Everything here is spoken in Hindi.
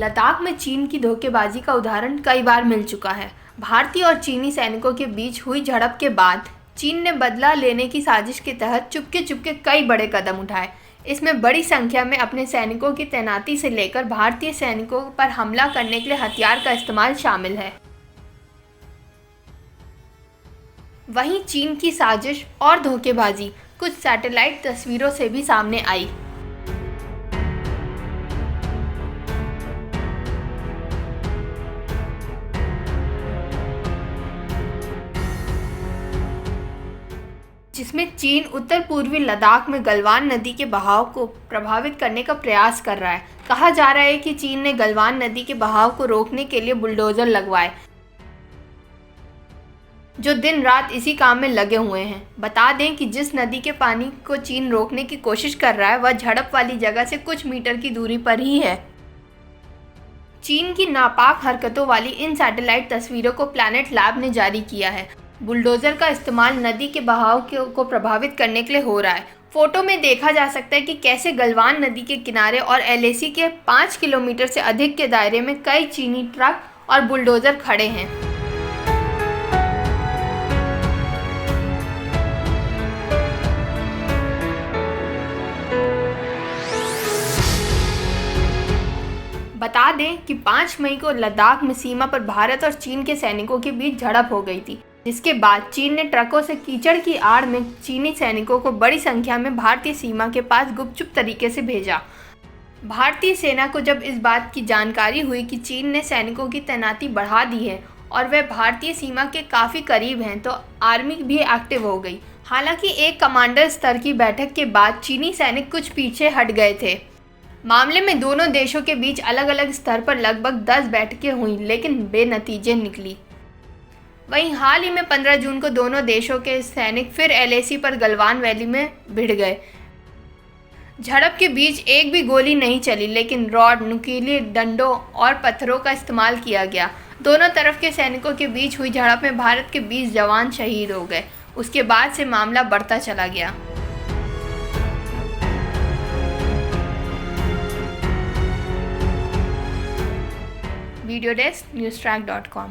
लद्दाख में चीन की धोखेबाजी का उदाहरण कई बार मिल चुका है। भारतीय और चीनी सैनिकों के बीच हुई झड़प के बाद चीन ने बदला लेने की साजिश के तहत चुपके चुपके कई बड़े कदम उठाए। इसमें बड़ी संख्या में अपने सैनिकों की तैनाती से लेकर भारतीय सैनिकों पर हमला करने के लिए हथियार का इस्तेमाल शामिल है। वहीं चीन की साजिश और धोखेबाजी कुछ सैटेलाइट तस्वीरों से भी सामने आई। जिसमें चीन उत्तर पूर्वी लद्दाख में गलवान नदी के बहाव को प्रभावित करने का प्रयास कर रहा है। कहा जा रहा है कि चीन ने गलवान नदी के बहाव को रोकने के लिए बुलडोजर लगवाए, जो दिन रात इसी काम में लगे हुए हैं। बता दें कि जिस नदी के पानी को चीन रोकने की कोशिश कर रहा है वह झड़प वाली जगह से कुछ मीटर की दूरी पर ही है। चीन की नापाक हरकतों वाली इन सैटेलाइट तस्वीरों को प्लैनेट लैब ने जारी किया है। बुलडोजर का इस्तेमाल नदी के बहाव को प्रभावित करने के लिए हो रहा है। फोटो में देखा जा सकता है कि कैसे गलवान नदी के किनारे और एलएसी के 5 किलोमीटर से अधिक के दायरे में कई चीनी ट्रक और बुलडोजर खड़े हैं। बता दें कि 5 मई को लद्दाख में सीमा पर भारत और चीन के सैनिकों के बीच झड़प हो गई थी, जिसके बाद चीन ने ट्रकों से कीचड़ की आड़ में चीनी सैनिकों को बड़ी संख्या में भारतीय सीमा के पास गुपचुप तरीके से भेजा। भारतीय सेना को जब इस बात की जानकारी हुई कि चीन ने सैनिकों की तैनाती बढ़ा दी है और वे भारतीय सीमा के काफ़ी करीब हैं, तो आर्मी भी एक्टिव हो गई। हालांकि एक कमांडर स्तर की बैठक के बाद चीनी सैनिक कुछ पीछे हट गए थे। मामले में दोनों देशों के बीच अलग अलग स्तर पर लगभग 10 बैठकें हुई, लेकिन बेनतीजे निकली। वहीं हाल ही में 15 जून को दोनों देशों के सैनिक फिर एलएसी पर गलवान वैली में भिड़ गए। झड़प के बीच एक भी गोली नहीं चली, लेकिन रॉड, नुकीले डंडों और पत्थरों का इस्तेमाल किया गया। दोनों तरफ के सैनिकों के बीच हुई झड़प में भारत के 20 जवान शहीद हो गए। उसके बाद से मामला बढ़ता चला गया। Video desk, newstrack.com।